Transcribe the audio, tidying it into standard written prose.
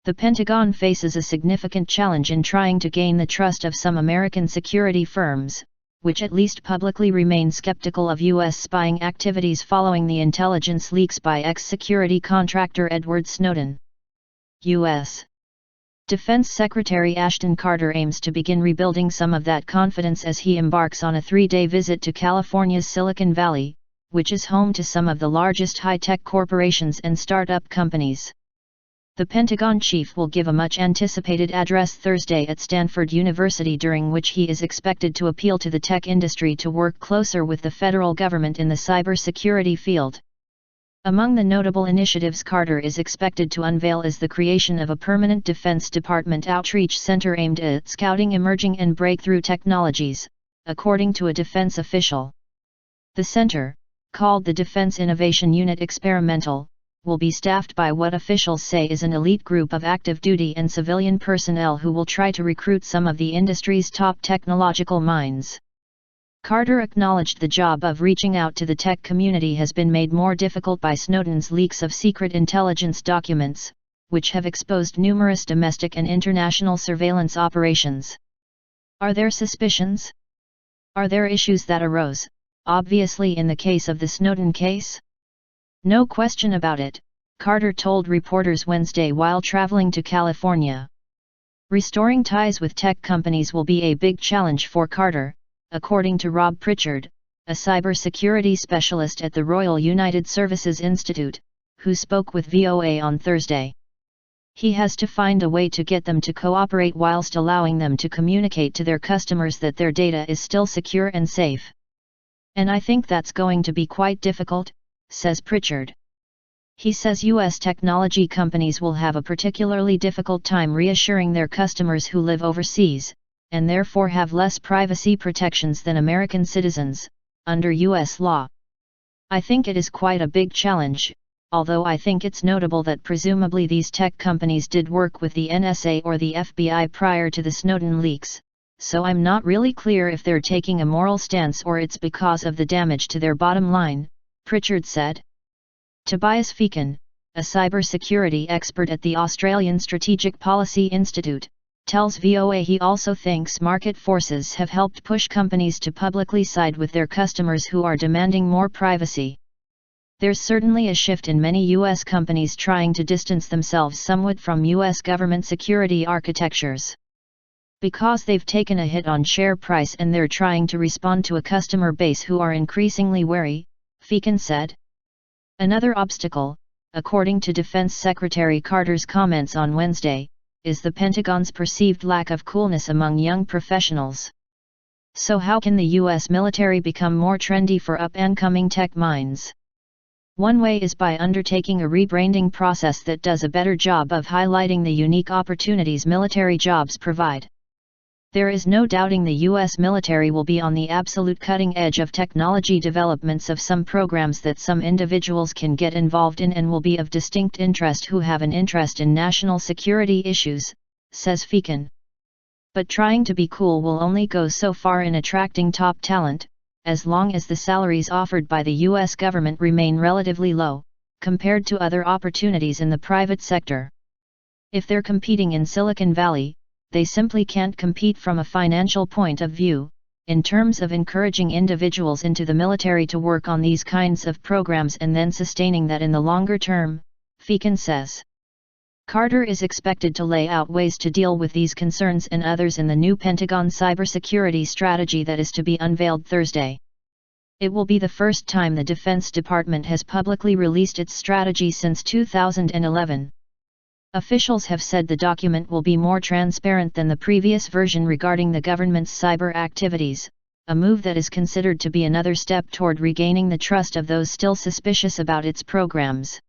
The Pentagon faces a significant challenge in trying to gain the trust of some American security firms, which at least publicly remain skeptical of U.S. spying activities following the intelligence leaks by ex-security contractor Edward Snowden. U.S. Defense Secretary Ashton Carter aims to begin rebuilding some of that confidence as he embarks on a 3-day visit to California's Silicon Valley, which is home to some of the largest high-tech corporations and start-up companies. The Pentagon chief will give a much-anticipated address Thursday at Stanford University, during which he is expected to appeal to the tech industry to work closer with the federal government in the cybersecurity field. Among the notable initiatives Carter is expected to unveil is the creation of a permanent Defense Department outreach center aimed at scouting emerging and breakthrough technologies, according to a defense official. The center, called the Defense Innovation Unit Experimental, will be staffed by what officials say is an elite group of active duty and civilian personnel who will try to recruit some of the industry's top technological minds. Carter acknowledged the job of reaching out to the tech community has been made more difficult by Snowden's leaks of secret intelligence documents, which have exposed numerous domestic and international surveillance operations. Are there suspicions? Are there issues that arose, obviously in the case of the Snowden case? No question about it, Carter told reporters Wednesday while traveling to California. Restoring ties with tech companies will be a big challenge for Carter, according to Rob Pritchard, a cybersecurity specialist at the Royal United Services Institute, who spoke with VOA on Thursday. He has to find a way to get them to cooperate whilst allowing them to communicate to their customers that their data is still secure and safe. And I think that's going to be quite difficult, says Pritchard. He says U.S. technology companies will have a particularly difficult time reassuring their customers who live overseas, and therefore have less privacy protections than American citizens, under U.S. law. I think it is quite a big challenge, although I think it's notable that presumably these tech companies did work with the NSA or the FBI prior to the Snowden leaks, so I'm not really clear if they're taking a moral stance or it's because of the damage to their bottom line, Pritchard said. Tobias Feakin, a cybersecurity expert at the Australian Strategic Policy Institute, tells VOA he also thinks market forces have helped push companies to publicly side with their customers who are demanding more privacy. There's certainly a shift in many U.S. companies trying to distance themselves somewhat from U.S. government security architectures. Because they've taken a hit on share price and they're trying to respond to a customer base who are increasingly wary, Feakin said. Another obstacle, according to Defense Secretary Carter's comments on Wednesday, is the Pentagon's perceived lack of coolness among young professionals. So how can the U.S. military become more trendy for up-and-coming tech minds? One way is by undertaking a rebranding process that does a better job of highlighting the unique opportunities military jobs provide. There is no doubting the U.S. military will be on the absolute cutting edge of technology developments of some programs that some individuals can get involved in and will be of distinct interest who have an interest in national security issues, says Feakin. But trying to be cool will only go so far in attracting top talent, as long as the salaries offered by the U.S. government remain relatively low, compared to other opportunities in the private sector. If they're competing in Silicon Valley, they simply can't compete from a financial point of view, in terms of encouraging individuals into the military to work on these kinds of programs and then sustaining that in the longer term, Feakin says. Carter is expected to lay out ways to deal with these concerns and others in the new Pentagon cybersecurity strategy that is to be unveiled Thursday. It will be the first time the Defense Department has publicly released its strategy since 2011. Officials have said the document will be more transparent than the previous version regarding the government's cyber activities, a move that is considered to be another step toward regaining the trust of those still suspicious about its programs.